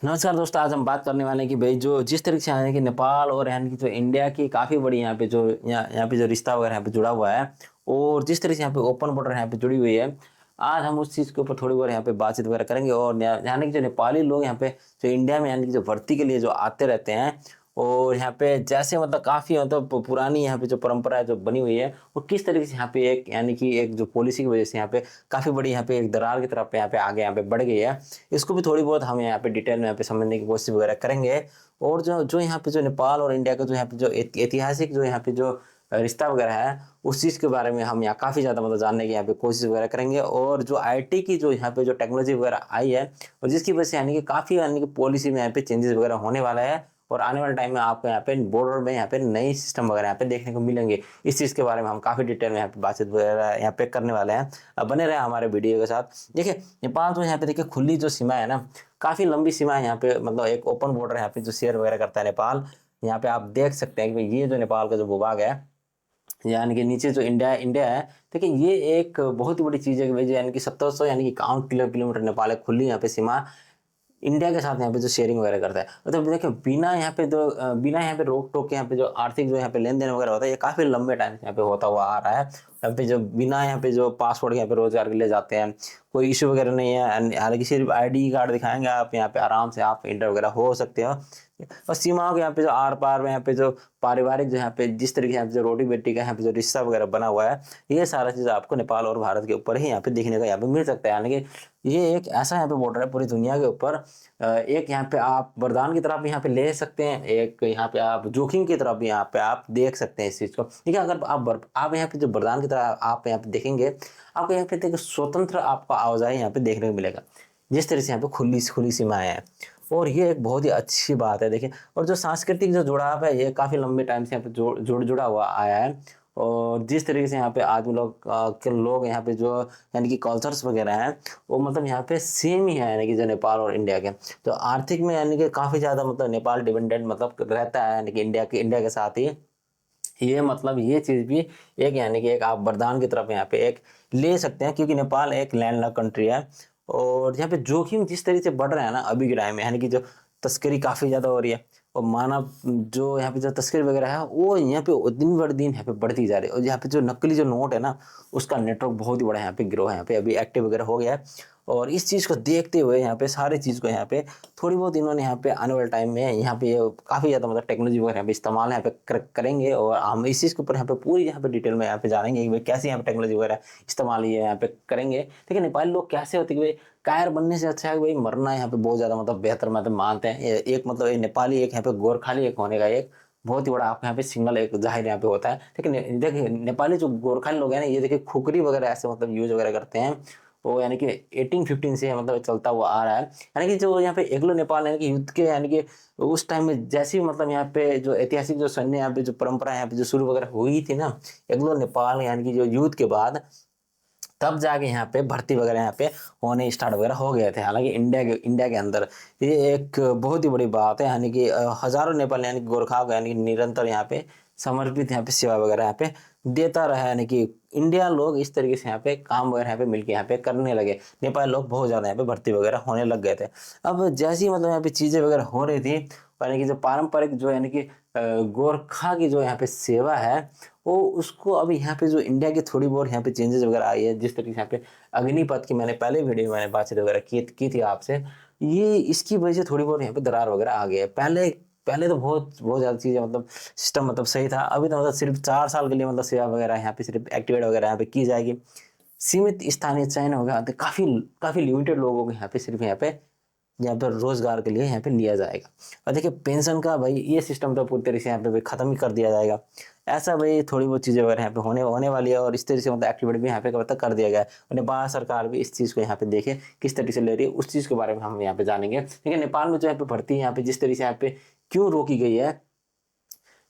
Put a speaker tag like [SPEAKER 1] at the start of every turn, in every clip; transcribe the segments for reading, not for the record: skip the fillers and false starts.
[SPEAKER 1] नमस्कार दोस्तों, आज हम बात करने वाले हैं कि भाई जो जिस तरीके से यानी कि नेपाल और यानी कि जो इंडिया की काफ़ी बड़ी यहाँ पे जो यहाँ पे जो रिश्ता वगैरह यहाँ पे जुड़ा हुआ है और जिस तरीके से यहाँ पे ओपन बॉर्डर यहाँ पे जुड़ी हुई है। आज हम उस चीज़ के ऊपर थोड़ी बहुत यहाँ पे बातचीत वगैरह करेंगे और यानी कि जो नेपाली लोग यहाँ पे जो इंडिया में यानी कि जो भर्ती के लिए जो आते रहते हैं और यहाँ पे जैसे मतलब काफ़ी मतलब पुरानी यहाँ पे जो परंपरा है जो बनी हुई है वो किस तरीके से यहाँ पे एक यानी कि एक जो पॉलिसी की वजह से यहाँ पे काफ़ी बड़ी यहाँ पे एक दरार की तरफ यहाँ पे आगे यहाँ पे बढ़ गई है। इसको भी थोड़ी बहुत हम यहाँ पे डिटेल में यहाँ पे समझने की कोशिश वगैरह करेंगे। और जो जो यहाँ पे जो नेपाल और इंडिया का जो यहाँ पे जो ऐतिहासिक जो यहाँ पे जो रिश्ता वगैरह है उस चीज़ के बारे में हम यहाँ काफ़ी ज़्यादा मतलब जानने की यहाँ पे कोशिश वगैरह करेंगे। और जो आईटी की जो यहाँ पे जो टेक्नोलॉजी वगैरह आई है और जिसकी वजह से यानी कि काफ़ी यानी कि पॉलिसी में यहाँ पे चेंजेस वगैरह होने वाला है और आने वाले टाइम में आपको यहाँ पे बॉर्डर में यहाँ पे नई सिस्टम वगैरह यहाँ पे देखने को मिलेंगे। इस चीज़ के बारे में हम काफ़ी डिटेल में यहाँ पे बातचीत वगैरह यहाँ पे करने वाले हैं। अब बने रहे हमारे वीडियो के साथ। देखिए नेपाल तो यहाँ पे देखिए खुली जो सीमा है ना, काफ़ी लंबी सीमा है यहाँ पे, मतलब एक ओपन बॉर्डर यहाँ पे जो शेयर वगैरह करता है नेपाल। यहाँ पे आप देख सकते हैं कि ये जो नेपाल का जो भूभाग है यानी कि नीचे जो इंडिया है। देखिए ये एक बहुत ही बड़ी चीज़ है कि यानी कि 1700 यानी कि 51 किलोमीटर नेपाल है खुली यहाँ पे सीमा इंडिया के साथ यहाँ पे जो शेयरिंग वगैरह करता है। मतलब देखिए बिना यहाँ पे रोक टोक के यहाँ पे जो आर्थिक जो यहाँ पे लेन देन वगैरह होता है ये काफ़ी लंबे टाइम से यहाँ पे होता हुआ आ रहा है। यहाँ पे जो बिना यहाँ पे जो पासपोर्ट यहाँ पे रोजगार के लिए जाते हैं कोई इशू वगैरह नहीं है। हालांकि सिर्फ आईडी कार्ड दिखाएंगे आप यहाँ पे आराम से आप इंटर वगैरह हो सकते हो। और सीमाओं के यहाँ पे जो आर पार में यहाँ पे जो पारिवारिक जो यहाँ पे जिस तरीके से यहाँ पे जो रोटी बेटी का यहाँ पे जो रिश्ता वगैरह बना हुआ है ये सारा चीज़ आपको नेपाल और भारत के ऊपर ही यहाँ पे दिखने का यहाँ पे मिल सकता है। यानी कि ये एक ऐसा यहाँ पे बॉर्डर है पूरी दुनिया के ऊपर। एक यहाँ पे आप वरदान की तरफ भी यहाँ पे ले सकते हैं, एक यहाँ पे आप जोखिम की तरफ भी यहाँ पे आप देख सकते हैं इस चीज़ को। ठीक है, अगर आप यहाँ पे जो वरदान की तरह आप यहाँ पे देखेंगे आपको यहाँ पे देखिए स्वतंत्र आपको आवाजाही यहाँ पे देखने को मिलेगा जिस तरह से यहाँ पे खुली खुली सीमाएं हैं। और ये एक बहुत ही अच्छी बात है देखिए। और जो सांस्कृतिक जो जुड़ाव है ये काफ़ी लंबे टाइम से यहाँ पे जुड़ा हुआ आया है। और जिस तरीके से यहाँ पे आदमी लोग के लोग यहाँ पे जो यानी कि कल्चर्स वगैरह हैं वो मतलब यहाँ पे सेम ही है यानी कि जो नेपाल और इंडिया के। तो आर्थिक में यानी कि काफ़ी ज़्यादा मतलब नेपाल डिपेंडेंट मतलब रहता है यानी कि इंडिया के साथ ही। ये मतलब ये चीज़ भी एक यानी कि एक आप वरदान की तरफ यहाँ पे एक ले सकते हैं क्योंकि नेपाल एक लैंडलॉक कंट्री है। और यहाँ पे जोखिम जिस तरीके से बढ़ रहा है ना अभी के टाइम में यानी कि जो तस्करी काफ़ी ज़्यादा हो रही है और मानव जो यहाँ पे जो तस्करी वगैरह है वो यहाँ पे दिन ब दिन यहाँ पे बढ़ती जा रही है। और यहाँ पे जो नकली जो नोट है ना उसका नेटवर्क बहुत ही बड़ा यहाँ पे गिरोह है यहाँ पे अभी एक्टिव वगैरह हो गया है। और इस चीज़ को देखते हुए यहाँ पे सारी चीज़ को यहाँ पे थोड़ी बहुत इन्होंने यहाँ पे आने वाले टाइम में यहाँ पे काफ़ी ज़्यादा मतलब टेक्नोलॉजी वगैरह यहाँ पे इस्तेमाल यहाँ पे करेंगे। और हम इस चीज़ के ऊपर यहाँ पे पूरी यहाँ पे डिटेल में यहाँ पे जानेंगे कि भाई कैसे यहाँ पे टेक्नोलॉजी वगैरह इस्तेमाल ये यहाँ पे करेंगे। ठीक है, नेपाली लोग कैसे होते हैं कि भाई कायर बनने से अच्छा है भाई मरना यहाँ पे बहुत ज़्यादा मतलब बेहतर मतलब मानते हैं। एक मतलब एक नेपाली एक यहाँ पे गोरखाली एक होने का एक बहुत ही बड़ा आपको यहाँ पे सिंगल एक जाहिर यहाँ पे होता है। लेकिन देखिए नेपाली जो गोरखाली लोग हैं ना ये देखिए खुखरी वगैरह ऐसे मतलब यूज वगैरह करते हैं। वो यानी कि 1815 से मतलब चलता हुआ आ रहा है। यानी कि जो यहाँ पे एग्लो नेपाल यानी कि युद्ध के यानी कि उस टाइम में जैसी मतलब यहाँ पे जो ऐतिहासिक जो सैन्य यहाँ पे जो परंपरा यहाँ पे जो शुरू वगैरह हुई थी ना एग्लो नेपाल यानी कि जो युद्ध के बाद तब जाके यहाँ पे भर्ती वगैरह यहाँ पे होने स्टार्ट वगैरह हो गए थे। हालांकि इंडिया के अंदर ये एक बहुत ही बड़ी बात है। यानी कि हजारों नेपाल यानी कि गोरखा यानी कि निरंतर यहाँ पे समर्पित यहाँ पे सेवा वगैरह यहाँ पे देता रहा। यानी कि इंडिया लोग इस तरीके से यहाँ पे काम वगैरह यहाँ पे मिलके यहाँ पे करने लगे। नेपाली लोग बहुत ज़्यादा यहाँ पे भर्ती वगैरह होने लग गए थे। अब जैसी मतलब यहाँ पे चीज़ें वगैरह हो रही थी यानी कि जो पारंपरिक जो यानी कि गोरखा की जो यहाँ पे सेवा है वो उसको अभी यहाँ पे जो इंडिया की थोड़ी बहुत यहाँ पे चेंजेस वगैरह आई है। जिस तरीके से यहाँ पे अग्निपथ की मैंने पहले वीडियो में मैंने बातचीत वगैरह की थी आपसे, ये इसकी वजह से थोड़ी बहुत यहाँ पे दरार वगैरह आ गई है। पहले पहले तो बहुत बहुत ज़्यादा चीज़ें मतलब सिस्टम मतलब सही था। अभी तो मतलब सिर्फ 4 साल के लिए मतलब सेवा वगैरह यहाँ पे सिर्फ एक्टिवेट वगैरह यहाँ पे की जाएगी। सीमित स्थानीय चयन होगा तो काफ़ी काफ़ी लिमिटेड लोगों को यहाँ पे सिर्फ यहाँ पर रोजगार के लिए यहाँ पे लिया जाएगा। और देखिए पेंशन का भाई ये सिस्टम तो पूरी तरीके से यहाँ पे भाई खत्म ही कर दिया जाएगा। ऐसा भाई थोड़ी बहुत चीज़ें वगैरह यहाँ पे होने वाली है और इस तरीके से मतलब एक्टिविटी भी यहाँ पे कब तक कर दिया गया है। और नेपाल सरकार भी इस चीज़ को यहाँ पे देखे किस तरीके से ले रही है उस चीज़ के बारे में हम यहाँ पे जानेंगे। देखिए नेपाल में जो यहाँ पे भर्ती यहाँ पे जिस तरीके से यहाँ पे क्यों रोकी गई है।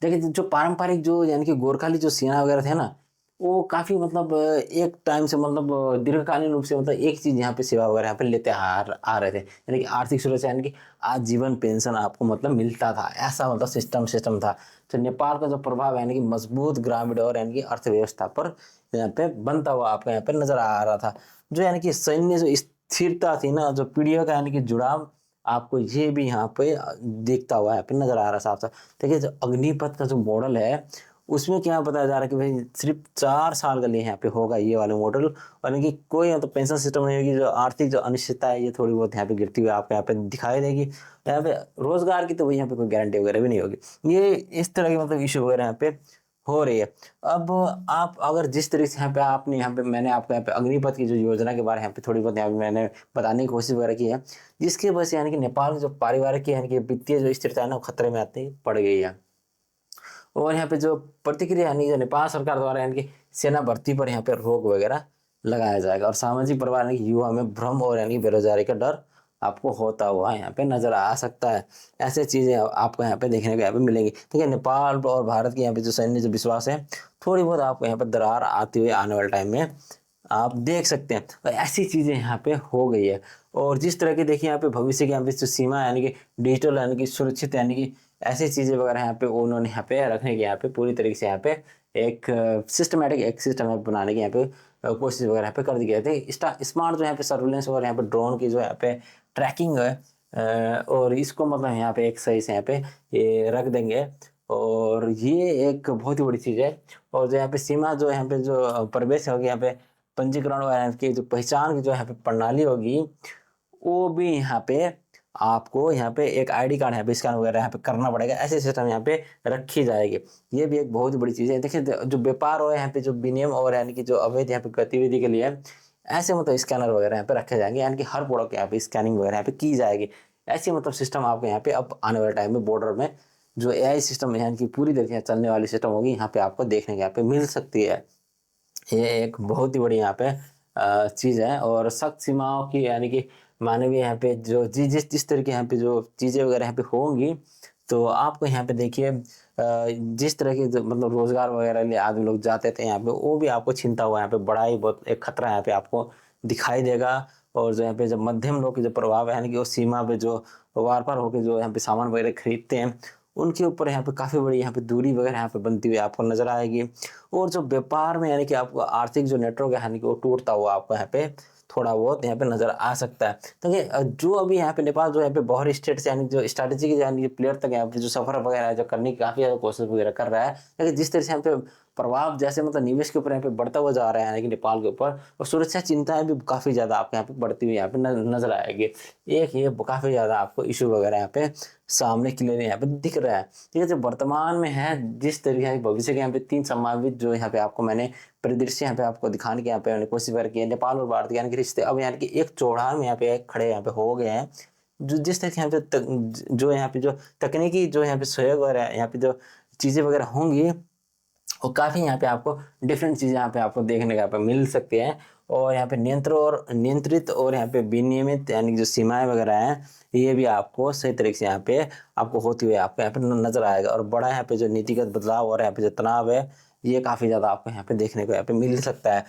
[SPEAKER 1] देखिए जो पारंपरिक जो यानी कि गोरखाली जो सेना वगैरह थे ना वो काफ़ी मतलब एक टाइम से मतलब दीर्घकालीन रूप से मतलब एक चीज़ यहाँ पे सेवा वगैरह यहाँ पे लेते आ रहे थे यानी कि आर्थिक सुरक्षा यानी कि आजीवन पेंशन आपको मतलब मिलता था। ऐसा मतलब सिस्टम था। तो नेपाल का जो प्रभाव यानी कि मजबूत ग्रामीण और यानी कि अर्थव्यवस्था पर यहाँ पे बनता हुआ आपको यहाँ पे नजर आ रहा था। जो यानी कि सैन्य जो स्थिरता थी ना जो पीढ़ियों का यानी कि जुड़ाव आपको ये भी यहाँ पे दिखता हुआ यहाँ पे नजर आ रहा है साफ साफ। देखिए जो अग्निपथ का जो मॉडल है उसमें क्या बताया जा रहा है कि भाई सिर्फ 4 साल के लिए यहाँ पे होगा ये वाला मॉडल, और इनकी कोई मतलब पेंशन सिस्टम नहीं होगी। जो आर्थिक जो अनिश्चितता है ये थोड़ी बहुत यहाँ पे गिरती हुई आपको यहाँ पे दिखाई देगी। यहाँ पे रोजगार की तो वही यहाँ पे कोई गारंटी वगैरह भी नहीं होगी। ये इस तरह की मतलब इशू वगैरह यहाँ पे हो रही है। अब आप अगर जिस तरीके से यहाँ पे आपने यहाँ पे मैंने आपको यहाँ पे अग्निपथ की जो योजना के बारे में यहाँ पे थोड़ी बहुत यहाँ पे मैंने बताने की कोशिश वगैरह की है, जिसकी वजह से यानी कि नेपाल की जो पारिवारिक यानी कि वित्तीय जो स्थिरता है ना वो खतरे में आती पड़ गई है। और यहाँ पे जो प्रतिक्रिया यानी जो नेपाल सरकार द्वारा यानी कि सेना भर्ती पर यहाँ पे रोक वगैरह लगाया जाएगा, और सामाजिक परिवार यानी कि युवा में भ्रम और यानी बेरोजगारी का डर आपको होता हुआ यहाँ पे नजर आ सकता है। ऐसे चीजें आपको यहाँ पे देखने को यहाँ पे मिलेंगी। ठीक है, नेपाल और भारत के यहाँ पे जो सैन्य जो विश्वास है थोड़ी बहुत आपको यहाँ पे दरार आती हुई आने वाले टाइम में आप देख सकते हैं। तो ऐसी चीजें यहाँ पे हो गई है। और जिस तरह की देखिए यहाँ पे भविष्य की यहाँ पे जो सीमा यानी कि डिजिटल यानी कि सुरक्षित यानी कि ऐसी चीजें वगैरह यहाँ पे उन्होंने यहाँ पे रखने की यहाँ पे पूरी तरीके से यहाँ पे एक सिस्टमेटिक एक सिस्टम बनाने की यहाँ पे कोशिश वगैरह यहाँ पे कर दी गई थी। स्मार्ट जो यहाँ पे सर्विलेंस और यहाँ पे ड्रोन की जो यहाँ पे ट्रैकिंग है और इसको मतलब यहाँ पे एक सही से यहाँ पे ये रख देंगे, और ये एक बहुत ही बड़ी चीज़ है। और जो यहाँ पे सीमा जो यहाँ पे जो प्रवेश होगी यहाँ पे पंजीकरण वगैरह की जो पहचान की जो यहाँ पे प्रणाली होगी वो भी यहाँ पे आपको यहाँ पे एक आईडी कार्ड यहाँ पे स्कैन वगैरह यहाँ पे करना पड़ेगा। ऐसे सिस्टम यहाँ पे रखी जाएगी। ये भी एक बहुत ही बड़ी चीज़ है। देखिए जो व्यापार हो यहाँ पे जो विनियम और यानी कि जो अवैध यहाँ पे गतिविधि के लिए ऐसे मतलब स्कैनर वगैरह यहाँ पे रखे जाएंगे, यानी कि हर प्रोडक्ट यहाँ पे स्कैनिंग वगैरह यहाँ पे की जाएगी। ऐसी मतलब सिस्टम आपको यहाँ पे अब आने वाले टाइम में बॉर्डर में जो एआई सिस्टम है यानी कि पूरी तरीके से चलने वाली सिस्टम होगी यहाँ पे आपको देखने को यहाँ पे मिल सकती है। ये एक बहुत ही बड़ी यहाँ पे चीज़ है। और सख्त सीमाओं की यानी कि मानवीय यहाँ पे जो जिस जिस तरह की यहाँ पे जो चीज़ें वगैरह यहाँ पे होंगी तो आपको यहाँ पे देखिए जिस तरह के मतलब रोजगार वगैरह लिए आदमी लोग जाते थे यहाँ पे वो भी आपको छिनता हुआ यहाँ पे बड़ा ही बहुत एक खतरा यहाँ पे आपको दिखाई देगा। और जो यहाँ पे जब मध्यम लोग के जो प्रभाव है यानी कि वो सीमा पे जो वार पार होकर जो यहाँ पे सामान वगैरह खरीदते हैं उनके ऊपर यहाँ पे काफ़ी बड़ी यहाँ पे दूरी वगैरह यहाँ पे बनती हुई आपको नजर आएगी। और जो व्यापार में यानी कि आपको आर्थिक जो नेटवर्क है यानी कि वो टूटता हुआ आपको यहाँ पे थोड़ा बहुत यहाँ पे नजर आ सकता है। तो जो अभी यहाँ पे नेपाल जो यहाँ पे बाहरी स्टेट से यानी जो स्ट्रैटेजी के यानी प्लेयर तक यहाँ पे जो सफर वगैरह जो करने की काफी ज्यादा कोशिश वगैरह कर रहा है, लेकिन जिस तरह से यहाँ पे प्रभाव जैसे मतलब निवेश के ऊपर यहाँ पे बढ़ता हुआ जा रहा है यानी कि नेपाल के ऊपर, और सुरक्षा चिंताएं भी काफी ज्यादा आपको यहाँ पे बढ़ती हुई यहाँ पे नजर आएगी। एक ये काफी ज्यादा आपको इशू वगैरह यहाँ पे सामने क्लियर यहाँ पे दिख रहा है। ठीक है, जो वर्तमान में है जिस तरीके से भविष्य के यहाँ पे 3 संभावित जो यहाँ पे आपको मैंने परिदृश्य यहाँ पे आपको दिखाने की यहाँ पे मैंने कोशिश की है। नेपाल और भारत यानी कि रिश्ते अब यानी कि एक चौड़ाई में यहाँ पे खड़े यहाँ पे हो गए हैं। जो जिस तरह के यहाँ पे जो यहाँ पे जो तकनीकी जो यहाँ पे सहयोग वगैरह यहाँ पे जो चीजें वगैरह होंगी और काफ़ी यहाँ पे आपको डिफरेंट चीज़ें यहाँ पे आपको देखने को यहाँ पे मिल सकती हैं। और यहाँ पे नियंत्रित और यहाँ पे विनियमित यानी कि जो सीमाएं वगैरह हैं ये भी आपको सही तरीके से यहाँ पे आपको होती हुई आपको यहाँ पे नजर आएगा। और बड़ा यहाँ पे जो नीतिगत बदलाव और यहाँ पे जो तनाव है ये काफ़ी ज़्यादा आपको यहाँ पे देखने को यहाँ पे मिल सकता है।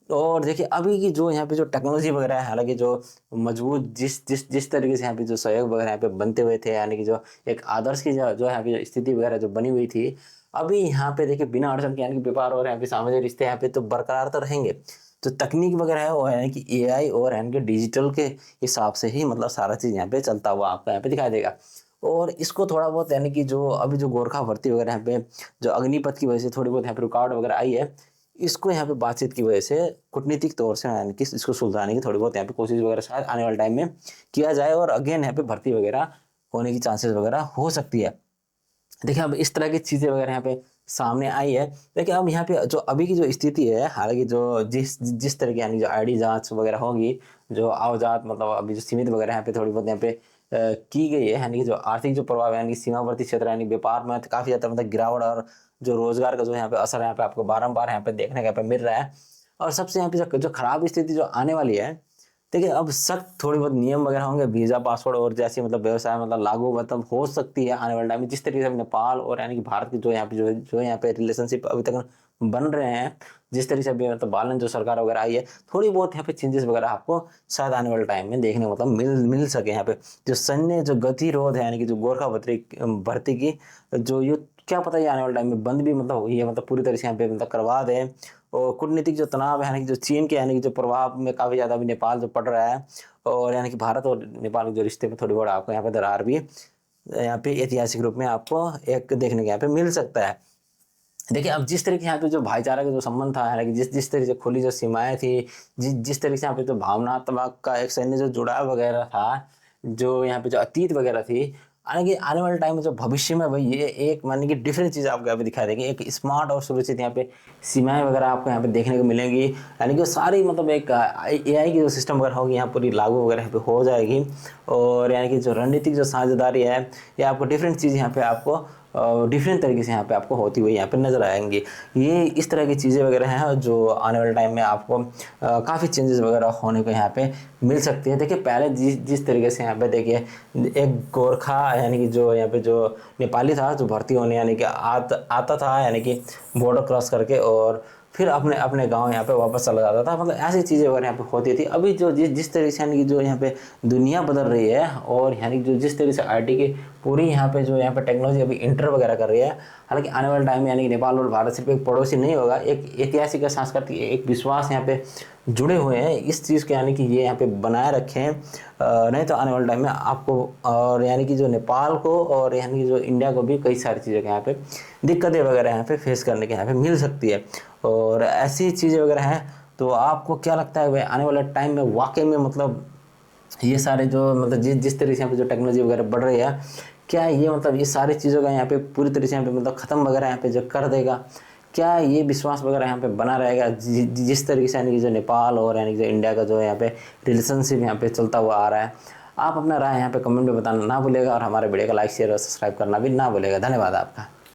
[SPEAKER 1] और देखिए अभी की जो यहाँ पे जो टेक्नोलॉजी वगैरह है, हालांकि जो मजबूत जिस जिस जिस तरीके से यहाँ पे जो सहयोग वगैरह यहाँ पे बनते हुए थे यानी कि जो एक आदर्श की जो यहाँ पे जो स्थिति वगैरह जो बनी हुई थी, अभी यहाँ पे देखिए बिना अड़चन के यानी कि व्यापार और यहाँ पे सामाजिक रिश्ते यहाँ पे तो बरकरार तो रहेंगे। तो तकनीक वगैरह है वो यानी कि एआई और यानी कि डिजिटल के हिसाब से ही मतलब सारा चीज़ यहाँ पे चलता हुआ आपको यहाँ पे दिखाई देगा। और इसको थोड़ा बहुत यानी कि जो अभी जो गोरखा भर्ती वगैरह यहाँ पे जो अग्निपथ की वजह से थोड़ी बहुत यहाँ पे रुकावट वगैरह आई है, इसको यहाँ पे बातचीत की वजह से कूटनीतिक तौर से यानी कि इसको सुलझाने की थोड़ी बहुत यहाँ पे कोशिश वगैरह शायद आने वाले टाइम में किया जाए और अगेन यहाँ पे भर्ती वगैरह होने की चांसेस वगैरह हो सकती है। देखिए अब इस तरह की चीज़ें वगैरह यहाँ पे सामने आई है। देखिए अब यहाँ पे जो अभी की जो स्थिति है, हालांकि जो जिस जिस तरह की यानी जो आईडी जांच वगैरह होगी, जो आवजात मतलब अभी जो सीमित वगैरह यहाँ पे थोड़ी बहुत यहाँ पे की गई है, यानी कि जो आर्थिक जो प्रभाव यानी कि सीमावर्ती क्षेत्र यानी व्यापार में तो काफ़ी ज़्यादा मतलब गिरावट और जो रोजगार का जो यहाँ पे असर यहाँ पे आपको बारंबार यहाँ पे देखने का यहाँ पे मिल रहा है। और सबसे यहाँ पे जो खराब स्थिति जो आने वाली है, देखिए अब सख्त थोड़ी बहुत नियम वगैरह होंगे, वीजा पासवर्ड और जैसी मतलब व्यवसाय मतलब लागू मतलब हो सकती है आने वाले टाइम में। जिस तरीके से नेपाल और यानी कि भारत की जो यहाँ पे जो यहाँ पे रिलेशनशिप अभी तक बन रहे हैं, जिस तरीके से अभी मतलब बालन जो सरकार वगैरह आई है, थोड़ी बहुत यहाँ पे चेंजेस वगैरह आपको शायद आने वाले टाइम में देखने को मतलब मिल सके। यहाँ पे जो सैन्य जो गतिरोध है यानी कि जो गोरखा भर्ती की जो युद्ध क्या पता ये आने वाले टाइम में बंद भी मतलब हुई है मतलब पूरी तरह से यहाँ पे मतलब करवा दें। और कूटनीतिक जो तनाव है यानी कि जो चीन के यानी कि जो प्रभाव में काफ़ी ज़्यादा अभी नेपाल जो पड़ रहा है, और यानी कि भारत और नेपाल के जो रिश्ते में थोड़ी बहुत आपको यहाँ पे दरार भी यहाँ पे ऐतिहासिक रूप में आपको एक देखने के यहाँ पे मिल सकता है। देखिए, अब जिस तरीके से यहाँ पे जो भाईचारा का जो संबंध था, हालांकि जिस जिस तरीके से खुली जो सीमाएं थी, जिस तरीके से यहाँ पे जो भावनात्मक का एक सैन्य जो जुड़ाव वगैरह था, जो यहाँ पे जो अतीत वगैरह थी, हालांकि आने वाले टाइम में जो भविष्य में भाई ये एक मानने की डिफरेंट चीज़ आपको यहाँ पे दिखाई देगी। एक स्मार्ट और सुरक्षित यहाँ पे सीमाएं वगैरह आपको यहाँ पे देखने को मिलेंगी, यानी कि वो सारी मतलब एक AI की जो सिस्टम वगैरह होगी यहाँ पूरी लागू वगैरह यहाँ पे हो जाएगी। और यानी कि जो रणनीतिक जो साझेदारी है, ये आपको डिफरेंट चीज़ यहाँ पे आपको डिफरेंट तरीके से यहाँ पे आपको होती हुई यहाँ पे नज़र आएंगी। ये इस तरह की चीज़ें वगैरह हैं जो आने वाले टाइम में आपको काफ़ी चेंजेस वगैरह होने को यहाँ पे मिल सकती है। देखिए, पहले जिस तरीके से यहाँ पे देखिए एक गोरखा यानी कि जो यहाँ पे जो नेपाली था जो भर्ती होने यानी कि आता था यानी कि बॉर्डर क्रॉस करके, और फिर अपने अपने गांव यहाँ पे वापस चला जाता था। मतलब ऐसी चीज़ें वगैरह यहाँ पे होती थी। अभी जो जिस तरीके से यानी कि जो यहाँ पे दुनिया बदल रही है, और यानी जो जिस तरीके से IT की पूरी यहाँ पे जो यहाँ पे टेक्नोलॉजी अभी इंटर वगैरह कर रही है, हालांकि आने वाले टाइम में यानी कि नेपाल और भारत सिर्फ एक पड़ोसी नहीं होगा, एक ऐतिहासिक और सांस्कृतिक एक विश्वास यहाँ पे जुड़े हुए हैं इस चीज़ के, यानी कि ये यहाँ पे बनाए रखें। नहीं तो आने वाले टाइम में आपको और यानी कि जो नेपाल को और यानी कि जो इंडिया को भी कई सारी चीज़ें यहाँ पे दिक्कतें वगैरह यहाँ पे फेस करने के यहाँ पे मिल सकती है। और ऐसी चीज़ें वगैरह हैं, तो आपको क्या लगता है भाई आने वाले टाइम में वाकई में मतलब ये सारे जो मतलब जिस तरीके से यहाँ पे जो टेक्नोलॉजी वगैरह बढ़ रही है, क्या ये मतलब ये सारी चीज़ों का यहाँ पे पूरी तरीके से यहाँ पे मतलब ख़त्म वगैरह यहाँ पे जो कर देगा? क्या ये विश्वास वगैरह यहाँ पे बना रहेगा जिस तरीके से यानी कि जो नेपाल और यानी कि जो इंडिया का जो यहाँ पे रिलेशनशिप यहाँ पे चलता हुआ आ रहा है? आप अपना राय यहाँ पे कमेंट में बताना ना भूलेगा, और हमारे वीडियो को लाइक शेयर और सब्सक्राइब करना भी ना भूलेगा। धन्यवाद आपका।